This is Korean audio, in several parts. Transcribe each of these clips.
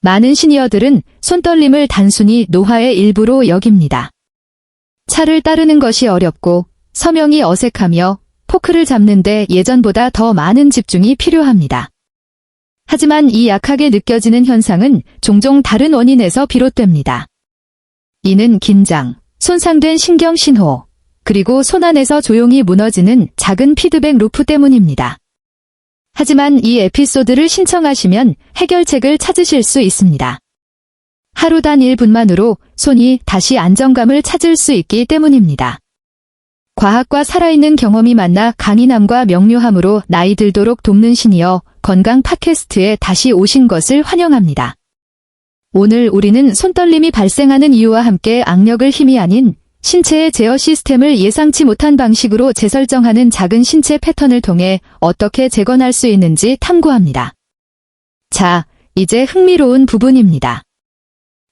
많은 시니어들은 손떨림을 단순히 노화의 일부로 여깁니다. 차를 따르는 것이 어렵고 서명이 어색하며 포크를 잡는데 예전보다 더 많은 집중이 필요합니다. 하지만 이 약하게 느껴지는 현상은 종종 다른 원인에서 비롯됩니다. 이는 긴장, 손상된 신경 신호, 그리고 손 안에서 조용히 무너지는 작은 피드백 루프 때문입니다. 하지만 이 에피소드를 신청하시면 해결책을 찾으실 수 있습니다. 하루 단 1분만으로 손이 다시 안정감을 찾을 수 있기 때문입니다. 과학과 살아있는 경험이 만나 강인함과 명료함으로 나이 들도록 돕는 시니어 건강 팟캐스트에 다시 오신 것을 환영합니다. 오늘 우리는 손떨림이 발생하는 이유와 함께 악력을 힘이 아닌 신체의 제어 시스템을 예상치 못한 방식으로 재설정하는 작은 신체 패턴을 통해 어떻게 재건할 수 있는지 탐구합니다. 자, 이제 흥미로운 부분입니다.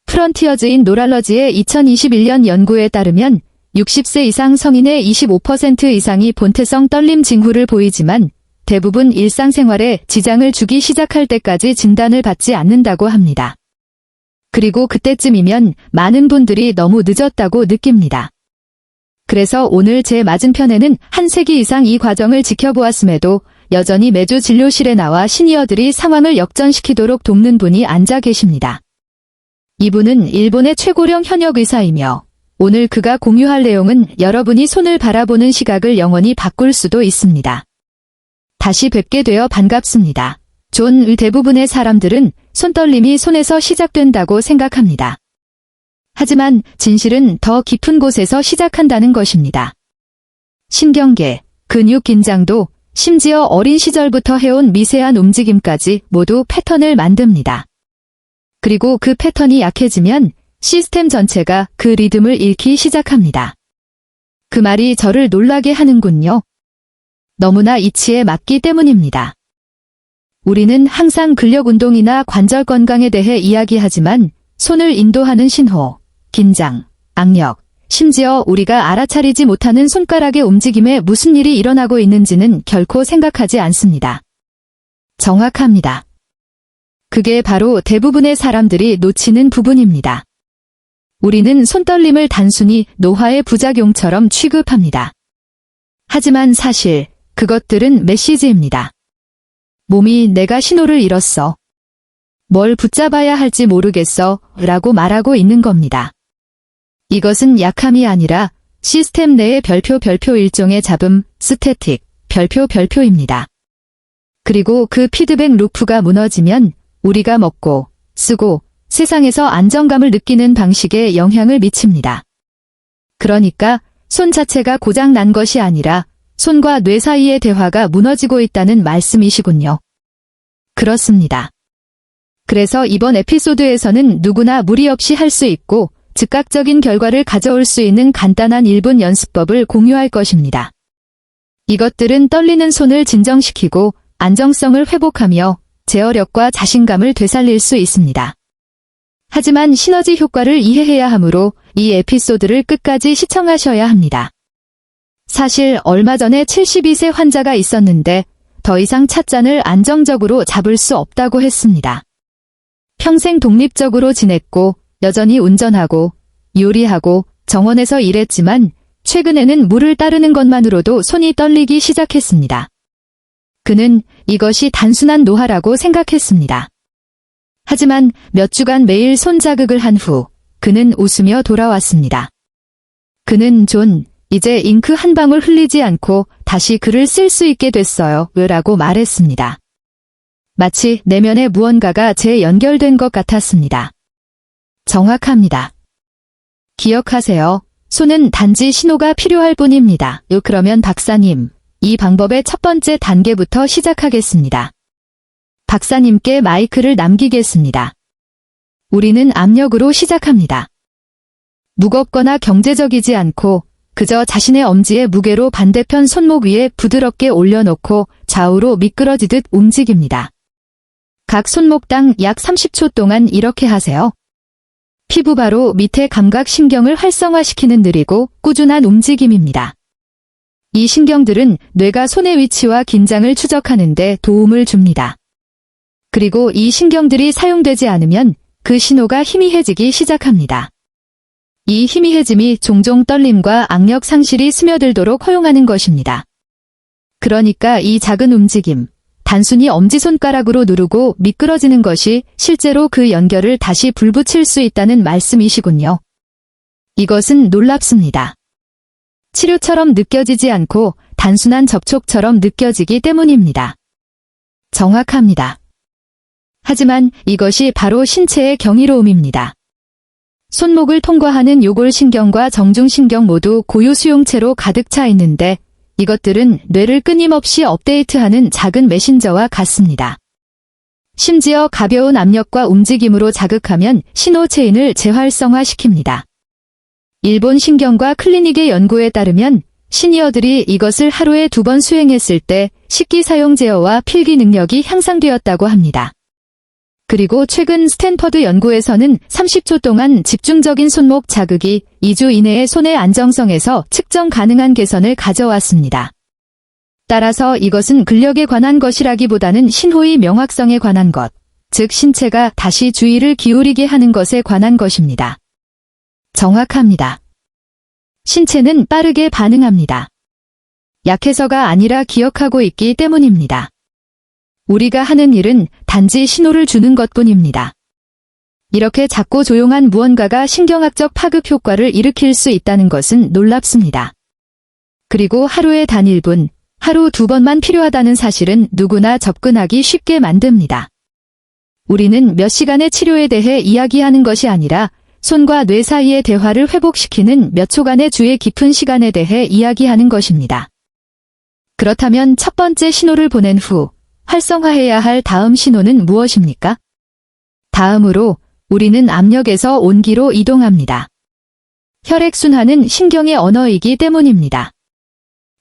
프런티어즈 인 노랄러지의 2021년 연구에 따르면 60세 이상 성인의 25% 이상이 본태성 떨림 징후를 보이지만 대부분 일상생활에 지장을 주기 시작할 때까지 진단을 받지 않는다고 합니다. 그리고 그때쯤이면 많은 분들이 너무 늦었다고 느낍니다. 그래서 오늘 제 맞은편에는 한 세기 이상 이 과정을 지켜보았음에도 여전히 매주 진료실에 나와 시니어들이 상황을 역전시키도록 돕는 분이 앉아 계십니다. 이분은 일본의 최고령 현역 의사이며 오늘 그가 공유할 내용은 여러분이 손을 바라보는 시각을 영원히 바꿀 수도 있습니다. 다시 뵙게 되어 반갑습니다. 존. 대부분의 사람들은 손떨림이 손에서 시작된다고 생각합니다. 하지만 진실은 더 깊은 곳에서 시작한다는 것입니다. 신경계, 근육 긴장도 심지어 어린 시절부터 해온 미세한 움직임까지 모두 패턴을 만듭니다. 그리고 그 패턴이 약해지면 시스템 전체가 그 리듬을 잃기 시작합니다. 그 말이 저를 놀라게 하는군요. 너무나 이치에 맞기 때문입니다. 우리는 항상 근력 운동이나 관절 건강에 대해 이야기하지만 손을 인도하는 신호, 긴장, 악력, 심지어 우리가 알아차리지 못하는 손가락의 움직임에 무슨 일이 일어나고 있는지는 결코 생각하지 않습니다. 정확합니다. 그게 바로 대부분의 사람들이 놓치는 부분입니다. 우리는 손떨림을 단순히 노화의 부작용처럼 취급합니다. 하지만 사실 그것들은 메시지입니다. 몸이 내가 신호를 잃었어. 뭘 붙잡아야 할지 모르겠어 라고 말하고 있는 겁니다. 이것은 약함이 아니라 시스템 내의 별표 일종의 잡음, 스태틱, 별표입니다. 그리고 그 피드백 루프가 무너지면 우리가 먹고, 쓰고, 세상에서 안정감을 느끼는 방식에 영향을 미칩니다. 그러니까 손 자체가 고장 난 것이 아니라 손과 뇌 사이의 대화가 무너지고 있다는 말씀이시군요. 그렇습니다. 그래서 이번 에피소드에서는 누구나 무리 없이 할 수 있고 즉각적인 결과를 가져올 수 있는 간단한 1분 연습법을 공유할 것입니다. 이것들은 떨리는 손을 진정시키고 안정성을 회복하며 제어력과 자신감을 되살릴 수 있습니다. 하지만 시너지 효과를 이해해야 하므로 이 에피소드를 끝까지 시청하셔야 합니다. 사실 얼마 전에 72세 환자가 있었는데 더 이상 찻잔을 안정적으로 잡을 수 없다고 했습니다. 평생 독립적으로 지냈고 여전히 운전하고 요리하고 정원에서 일했지만 최근에는 물을 따르는 것만으로도 손이 떨리기 시작했습니다. 그는 이것이 단순한 노화라고 생각했습니다. 하지만 몇 주간 매일 손 자극을 한 후 그는 웃으며 돌아왔습니다. 그는 존, 이제 잉크 한 방울 흘리지 않고 다시 글을 쓸 수 있게 됐어요 라고 말했습니다. 마치 내면의 무언가가 재연결된 것 같았습니다. 정확합니다. 기억하세요. 손은 단지 신호가 필요할 뿐입니다. 그러면 박사님, 이 방법의 첫 번째 단계부터 시작하겠습니다. 박사님께 마이크를 남기겠습니다. 우리는 압력으로 시작합니다. 무겁거나 경제적이지 않고 그저 자신의 엄지의 무게로 반대편 손목 위에 부드럽게 올려놓고 좌우로 미끄러지듯 움직입니다. 각 손목당 약 30초 동안 이렇게 하세요. 피부 바로 밑에 감각신경을 활성화시키는 느리고 꾸준한 움직임입니다. 이 신경들은 뇌가 손의 위치와 긴장을 추적하는 데 도움을 줍니다. 그리고 이 신경들이 사용되지 않으면 그 신호가 희미해지기 시작합니다. 이 희미해짐이 종종 떨림과 악력 상실이 스며들도록 허용하는 것입니다. 그러니까 이 작은 움직임, 단순히 엄지손가락으로 누르고 미끄러지는 것이 실제로 그 연결을 다시 불붙일 수 있다는 말씀이시군요. 이것은 놀랍습니다. 치료처럼 느껴지지 않고 단순한 접촉처럼 느껴지기 때문입니다. 정확합니다. 하지만 이것이 바로 신체의 경이로움입니다. 손목을 통과하는 요골신경과 정중신경 모두 고유 수용체로 가득 차 있는데 이것들은 뇌를 끊임없이 업데이트하는 작은 메신저와 같습니다. 심지어 가벼운 압력과 움직임으로 자극하면 신호 체인을 재활성화시킵니다. 일본 신경과 클리닉의 연구에 따르면 시니어들이 이것을 하루에 2번 수행했을 때 식기 사용 제어와 필기 능력이 향상되었다고 합니다. 그리고 최근 스탠퍼드 연구에서는 30초 동안 집중적인 손목 자극이 2주 이내에 손의 안정성에서 측정 가능한 개선을 가져왔습니다. 따라서 이것은 근력에 관한 것이라기보다는 신호의 명확성에 관한 것, 즉 신체가 다시 주의를 기울이게 하는 것에 관한 것입니다. 정확합니다. 신체는 빠르게 반응합니다. 약해서가 아니라 기억하고 있기 때문입니다. 우리가 하는 일은 단지 신호를 주는 것뿐입니다. 이렇게 작고 조용한 무언가가 신경학적 파급 효과를 일으킬 수 있다는 것은 놀랍습니다. 그리고 하루에 단 1분, 하루 2번만 필요하다는 사실은 누구나 접근하기 쉽게 만듭니다. 우리는 몇 시간의 치료에 대해 이야기하는 것이 아니라 손과 뇌 사이의 대화를 회복시키는 몇 초간의 주의 깊은 시간에 대해 이야기하는 것입니다. 그렇다면 첫 번째 신호를 보낸 후 활성화해야 할 다음 신호는 무엇입니까? 다음으로 우리는 압력에서 온기로 이동합니다. 혈액순환은 신경의 언어이기 때문입니다.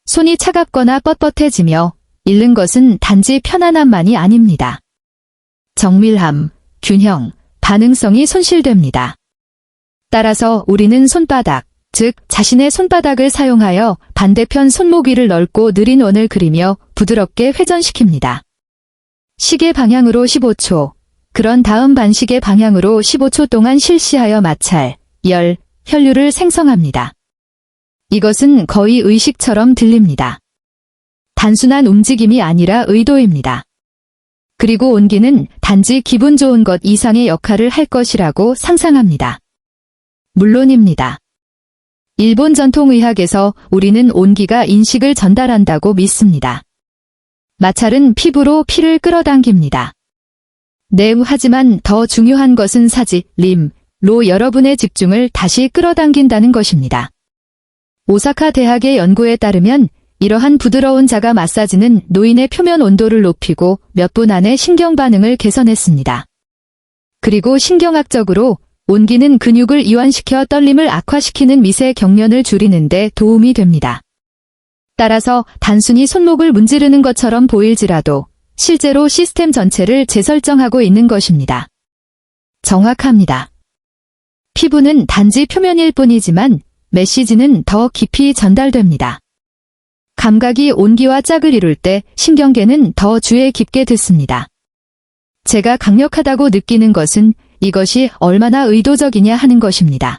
손이 차갑거나 뻣뻣해지며 잃는 것은 단지 편안함만이 아닙니다. 정밀함, 균형, 반응성이 손실됩니다. 따라서 우리는 손바닥, 즉 자신의 손바닥을 사용하여 반대편 손목 위를 넓고 느린 원을 그리며 부드럽게 회전시킵니다. 시계 방향으로 15초, 그런 다음 반시계 방향으로 15초 동안 실시하여 마찰, 열, 혈류를 생성합니다. 이것은 거의 의식처럼 들립니다. 단순한 움직임이 아니라 의도입니다. 그리고 온기는 단지 기분 좋은 것 이상의 역할을 할 것이라고 상상합니다. 물론입니다. 일본 전통의학에서 우리는 온기가 인식을 전달한다고 믿습니다. 마찰은 피부로 피를 끌어당깁니다. 하지만 더 중요한 것은 사지, 로 여러분의 집중을 다시 끌어당긴다는 것입니다. 오사카 대학의 연구에 따르면 이러한 부드러운 자가 마사지는 노인의 표면 온도를 높이고 몇 분 안에 신경 반응을 개선했습니다. 그리고 신경학적으로 온기는 근육을 이완시켜 떨림을 악화시키는 미세 경련을 줄이는 데 도움이 됩니다. 따라서 단순히 손목을 문지르는 것처럼 보일지라도 실제로 시스템 전체를 재설정하고 있는 것입니다. 정확합니다. 피부는 단지 표면일 뿐이지만 메시지는 더 깊이 전달됩니다. 감각이 온기와 짝을 이룰 때 신경계는 더 주의 깊게 듣습니다. 제가 강력하다고 느끼는 것은 이것이 얼마나 의도적이냐 하는 것입니다.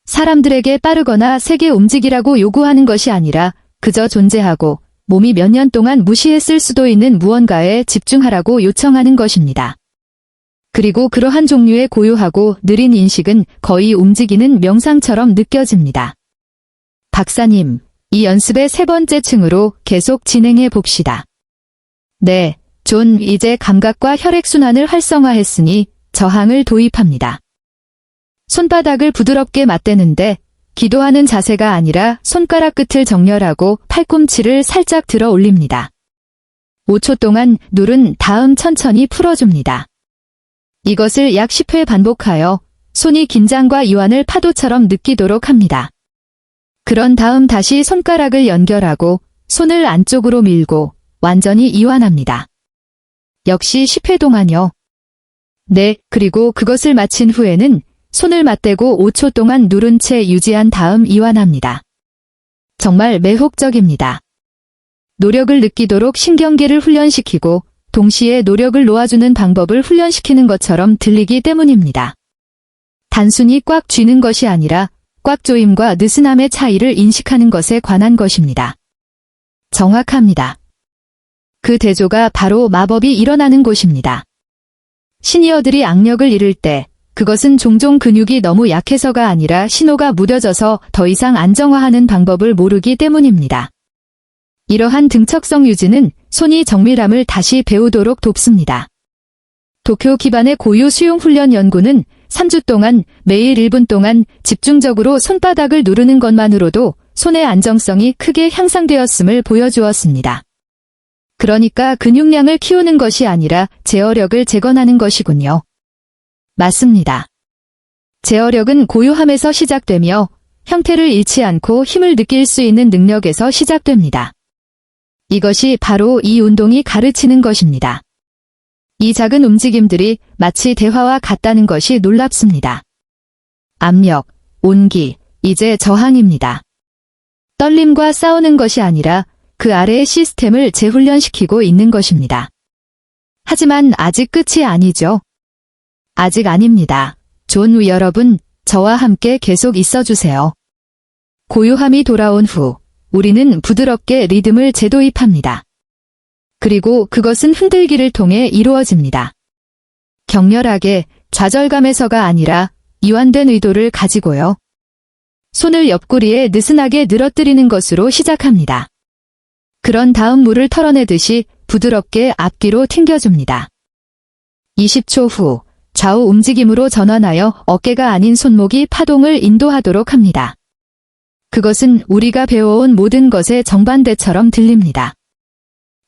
사람들에게 빠르거나 세게 움직이라고 요구하는 것이 아니라 그저 존재하고 몸이 몇 년 동안 무시했을 수도 있는 무언가에 집중하라고 요청하는 것입니다. 그리고 그러한 종류의 고요하고 느린 인식은 거의 움직이는 명상처럼 느껴집니다. 박사님, 이 연습의 3번째 층으로 계속 진행해 봅시다. 네, 존, 이제 감각과 혈액순환을 활성화했으니 저항을 도입합니다. 손바닥을 부드럽게 맞대는데 기도하는 자세가 아니라 손가락 끝을 정렬하고 팔꿈치를 살짝 들어 올립니다. 5초 동안 누른 다음 천천히 풀어줍니다. 이것을 약 10회 반복하여 손이 긴장과 이완을 파도처럼 느끼도록 합니다. 그런 다음 다시 손가락을 연결하고 손을 안쪽으로 밀고 완전히 이완합니다. 역시 10회 동안요. 네, 그리고 그것을 마친 후에는 손을 맞대고 5초 동안 누른 채 유지한 다음 이완합니다. 정말 매혹적입니다. 노력을 느끼도록 신경계를 훈련시키고 동시에 노력을 놓아주는 방법을 훈련시키는 것처럼 들리기 때문입니다. 단순히 꽉 쥐는 것이 아니라 꽉 조임과 느슨함의 차이를 인식하는 것에 관한 것입니다. 정확합니다. 그 대조가 바로 마법이 일어나는 곳입니다. 시니어들이 악력을 잃을 때 그것은 종종 근육이 너무 약해서가 아니라 신호가 무뎌져서 더 이상 안정화하는 방법을 모르기 때문입니다. 이러한 등척성 유지는 손이 정밀함을 다시 배우도록 돕습니다. 도쿄 기반의 고유 수용 훈련 연구는 3주 동안 매일 1분 동안 집중적으로 손바닥을 누르는 것만으로도 손의 안정성이 크게 향상되었음을 보여주었습니다. 그러니까 근육량을 키우는 것이 아니라 제어력을 재건하는 것이군요. 맞습니다. 제어력은 고요함에서 시작되며 형태를 잃지 않고 힘을 느낄 수 있는 능력에서 시작됩니다. 이것이 바로 이 운동이 가르치는 것입니다. 이 작은 움직임들이 마치 대화와 같다는 것이 놀랍습니다. 압력, 온기, 이제 저항입니다. 떨림과 싸우는 것이 아니라 그 아래의 시스템을 재훈련시키고 있는 것입니다. 하지만 아직 끝이 아니죠. 아직 아닙니다. 존 우 여러분, 저와 함께 계속 있어주세요. 고요함이 돌아온 후 우리는 부드럽게 리듬을 재도입합니다. 그리고 그것은 흔들기를 통해 이루어집니다. 격렬하게, 좌절감에서가 아니라 이완된 의도를 가지고요. 손을 옆구리에 느슨하게 늘어뜨리는 것으로 시작합니다. 그런 다음 물을 털어내듯이 부드럽게 앞뒤로 튕겨줍니다. 20초 후 좌우 움직임으로 전환하여 어깨가 아닌 손목이 파동을 인도하도록 합니다. 그것은 우리가 배워온 모든 것의 정반대처럼 들립니다.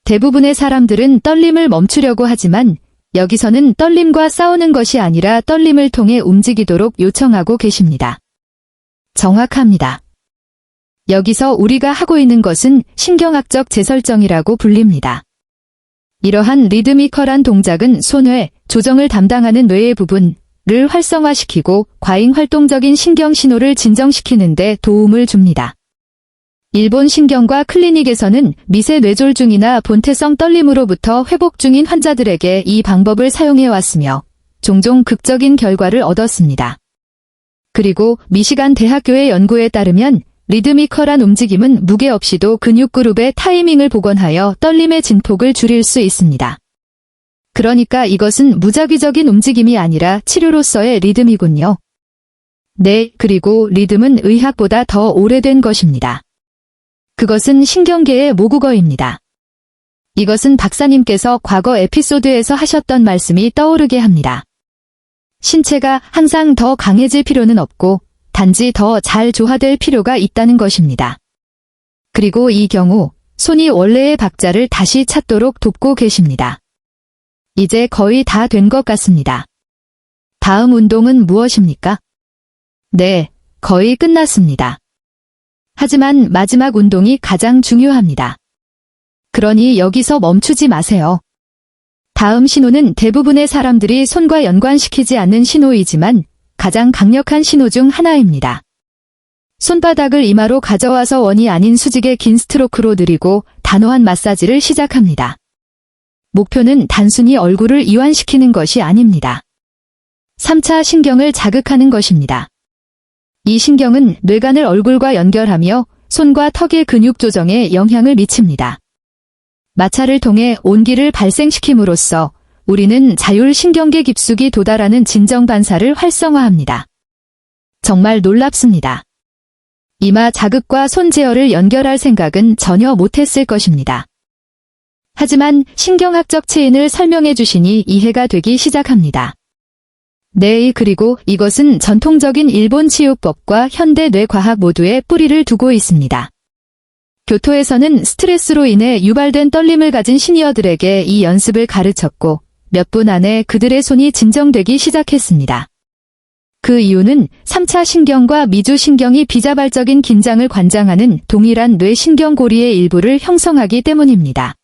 대부분의 사람들은 떨림을 멈추려고 하지만 여기서는 떨림과 싸우는 것이 아니라 떨림을 통해 움직이도록 요청하고 계십니다. 정확합니다. 여기서 우리가 하고 있는 것은 신경학적 재설정이라고 불립니다. 이러한 리드미컬한 동작은 손의 조정을 담당하는 뇌의 부분을 활성화시키고 과잉 활동적인 신경 신호를 진정시키는 데 도움을 줍니다. 일본 신경과 클리닉에서는 미세 뇌졸중이나 본태성 떨림으로부터 회복 중인 환자들에게 이 방법을 사용해왔으며 종종 극적인 결과를 얻었습니다. 그리고 미시간 대학교의 연구에 따르면 리드미컬한 움직임은 무게 없이도 근육그룹의 타이밍을 복원하여 떨림의 진폭을 줄일 수 있습니다. 그러니까 이것은 무작위적인 움직임이 아니라 치료로서의 리듬이군요. 네, 그리고 리듬은 의학보다 더 오래된 것입니다. 그것은 신경계의 모국어입니다. 이것은 박사님께서 과거 에피소드에서 하셨던 말씀이 떠오르게 합니다. 신체가 항상 더 강해질 필요는 없고 단지 더 잘 조화될 필요가 있다는 것입니다. 그리고 이 경우 손이 원래의 박자를 다시 찾도록 돕고 계십니다. 이제 거의 다 된 것 같습니다. 다음 운동은 무엇입니까? 네, 거의 끝났습니다. 하지만 마지막 운동이 가장 중요합니다. 그러니 여기서 멈추지 마세요. 다음 신호는 대부분의 사람들이 손과 연관시키지 않는 신호이지만 가장 강력한 신호 중 하나입니다. 손바닥을 이마로 가져와서 원이 아닌 수직의 긴 스트로크로 느리고 단호한 마사지를 시작합니다. 목표는 단순히 얼굴을 이완시키는 것이 아닙니다. 3차 신경을 자극하는 것입니다. 이 신경은 뇌관을 얼굴과 연결하며 손과 턱의 근육 조정에 영향을 미칩니다. 마찰을 통해 온기를 발생시킴으로써 우리는 자율신경계 깊숙이 도달하는 진정 반사를 활성화합니다. 정말 놀랍습니다. 이마 자극과 손 제어를 연결할 생각은 전혀 못했을 것입니다. 하지만 신경학적 체인을 설명해 주시니 이해가 되기 시작합니다. 네, 그리고 이것은 전통적인 일본 치유법과 현대 뇌과학 모두에 뿌리를 두고 있습니다. 교토에서는 스트레스로 인해 유발된 떨림을 가진 시니어들에게 이 연습을 가르쳤고 몇 분 안에 그들의 손이 진정되기 시작했습니다. 그 이유는 3차 신경과 미주신경이 비자발적인 긴장을 관장하는 동일한 뇌신경고리의 일부를 형성하기 때문입니다.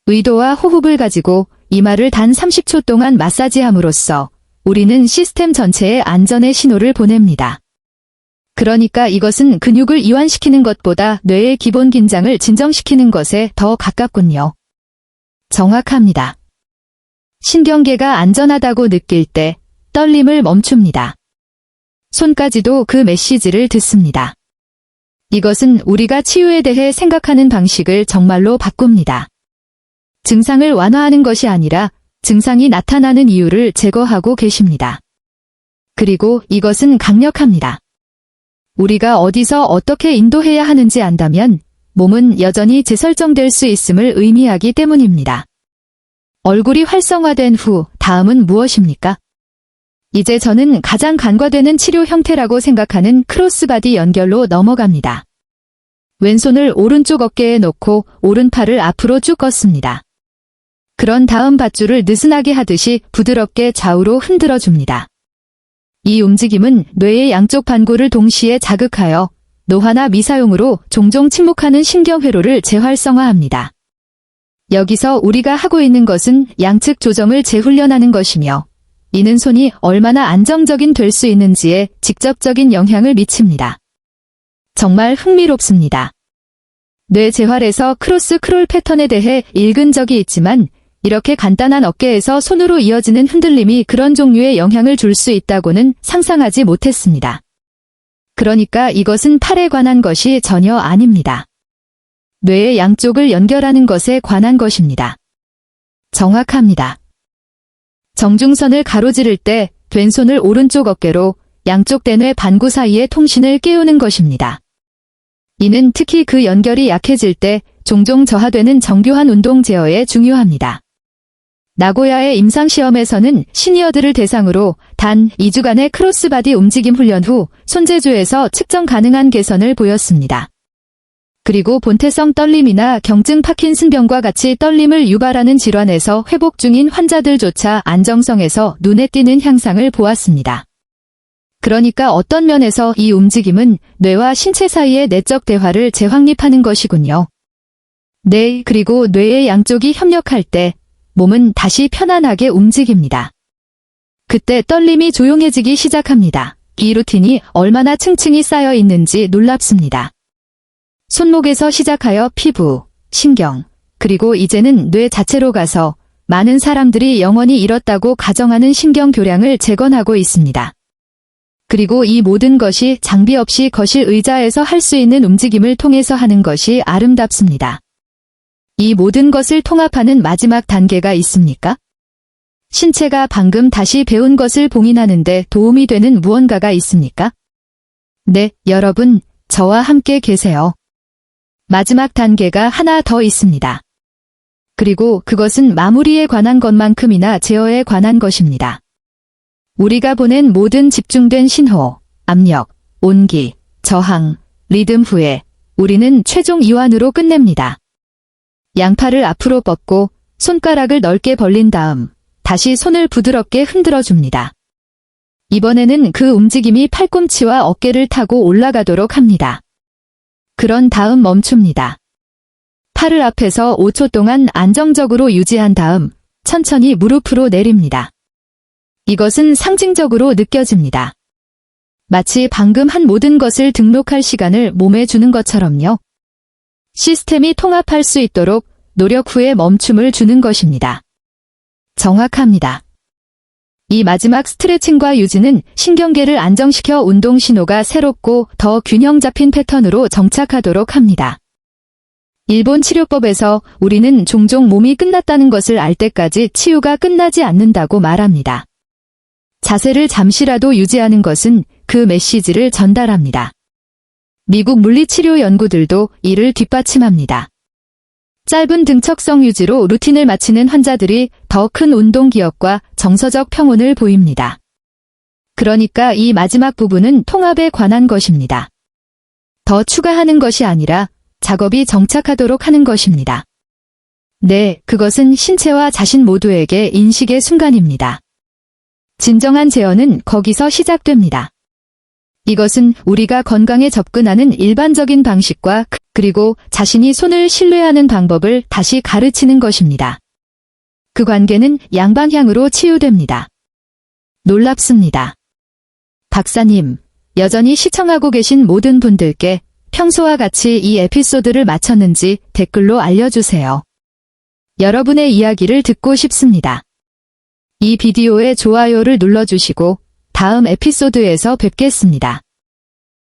의도와 호흡을 가지고 이마를 단 30초 동안 마사지함으로써 우리는 시스템 전체에 안전의 신호를 보냅니다. 그러니까 이것은 근육을 이완시키는 것보다 뇌의 기본 긴장을 진정시키는 것에 더 가깝군요. 정확합니다. 신경계가 안전하다고 느낄 때 떨림을 멈춥니다. 손까지도 그 메시지를 듣습니다. 이것은 우리가 치유에 대해 생각하는 방식을 정말로 바꿉니다. 증상을 완화하는 것이 아니라 증상이 나타나는 이유를 제거하고 계십니다. 그리고 이것은 강력합니다. 우리가 어디서 어떻게 인도해야 하는지 안다면 몸은 여전히 재설정될 수 있음을 의미하기 때문입니다. 얼굴이 활성화된 후 다음은 무엇입니까? 이제 저는 가장 간과되는 치료 형태라고 생각하는 크로스바디 연결로 넘어갑니다. 왼손을 오른쪽 어깨에 놓고 오른팔을 앞으로 쭉 뻗습니다. 그런 다음 밧줄을 느슨하게 하듯이 부드럽게 좌우로 흔들어 줍니다. 이 움직임은 뇌의 양쪽 반구를 동시에 자극하여 노화나 미사용으로 종종 침묵하는 신경회로를 재활성화합니다. 여기서 우리가 하고 있는 것은 양측 조정을 재훈련하는 것이며 이는 손이 얼마나 안정적인 될 수 있는지에 직접적인 영향을 미칩니다. 정말 흥미롭습니다. 뇌 재활에서 크로스 크롤 패턴에 대해 읽은 적이 있지만 이렇게 간단한 어깨에서 손으로 이어지는 흔들림이 그런 종류의 영향을 줄 수 있다고는 상상하지 못했습니다. 그러니까 이것은 팔에 관한 것이 전혀 아닙니다. 뇌의 양쪽을 연결하는 것에 관한 것입니다. 정확합니다. 정중선을 가로지를 때 왼손을 오른쪽 어깨로 양쪽 대뇌 반구 사이의 통신을 깨우는 것입니다. 이는 특히 그 연결이 약해질 때 종종 저하되는 정교한 운동 제어에 중요합니다. 나고야의 임상시험에서는 시니어들을 대상으로 단 2주간의 크로스바디 움직임 훈련 후 손재주에서 측정 가능한 개선을 보였습니다. 그리고 본태성 떨림이나 경증 파킨슨병과 같이 떨림을 유발하는 질환에서 회복 중인 환자들조차 안정성에서 눈에 띄는 향상을 보았습니다. 그러니까 어떤 면에서 이 움직임은 뇌와 신체 사이의 내적 대화를 재확립하는 것이군요. 네, 그리고 뇌의 양쪽이 협력할 때 몸은 다시 편안하게 움직입니다. 그때 떨림이 조용해지기 시작합니다. 이 루틴이 얼마나 층층이 쌓여 있는지 놀랍습니다. 손목에서 시작하여 피부, 신경, 그리고 이제는 뇌 자체로 가서 많은 사람들이 영원히 잃었다고 가정하는 신경 교량을 재건하고 있습니다. 그리고 이 모든 것이 장비 없이 거실 의자에서 할 수 있는 움직임을 통해서 하는 것이 아름답습니다. 이 모든 것을 통합하는 마지막 단계가 있습니까? 신체가 방금 다시 배운 것을 봉인하는데 도움이 되는 무언가가 있습니까? 네, 여러분, 저와 함께 계세요. 마지막 단계가 하나 더 있습니다. 그리고 그것은 마무리에 관한 것만큼이나 제어에 관한 것입니다. 우리가 보낸 모든 집중된 신호, 압력, 온기, 저항, 리듬 후에 우리는 최종 이완으로 끝냅니다. 양팔을 앞으로 뻗고 손가락을 넓게 벌린 다음 다시 손을 부드럽게 흔들어 줍니다. 이번에는 그 움직임이 팔꿈치와 어깨를 타고 올라가도록 합니다. 그런 다음 멈춥니다. 팔을 앞에서 5초 동안 안정적으로 유지한 다음 천천히 무릎으로 내립니다. 이것은 상징적으로 느껴집니다. 마치 방금 한 모든 것을 등록할 시간을 몸에 주는 것처럼요. 시스템이 통합할 수 있도록 노력 후에 멈춤을 주는 것입니다. 정확합니다. 이 마지막 스트레칭과 유지는 신경계를 안정시켜 운동 신호가 새롭고 더 균형 잡힌 패턴으로 정착하도록 합니다. 일본 치료법에서 우리는 종종 몸이 끝났다는 것을 알 때까지 치유가 끝나지 않는다고 말합니다. 자세를 잠시라도 유지하는 것은 그 메시지를 전달합니다. 미국 물리치료 연구들도 이를 뒷받침합니다. 짧은 등척성 유지로 루틴을 마치는 환자들이 더 큰 운동 기억과 정서적 평온을 보입니다. 그러니까 이 마지막 부분은 통합에 관한 것입니다. 더 추가하는 것이 아니라 작업이 정착하도록 하는 것입니다. 네, 그것은 신체와 자신 모두에게 인식의 순간입니다. 진정한 재현은 거기서 시작됩니다. 이것은 우리가 건강에 접근하는 일반적인 방식과 그리고 자신이 손을 신뢰하는 방법을 다시 가르치는 것입니다. 그 관계는 양방향으로 치유됩니다. 놀랍습니다. 박사님, 여전히 시청하고 계신 모든 분들께 평소와 같이 이 에피소드를 마쳤는지 댓글로 알려주세요. 여러분의 이야기를 듣고 싶습니다. 이 비디오에 좋아요를 눌러주시고 다음 에피소드에서 뵙겠습니다.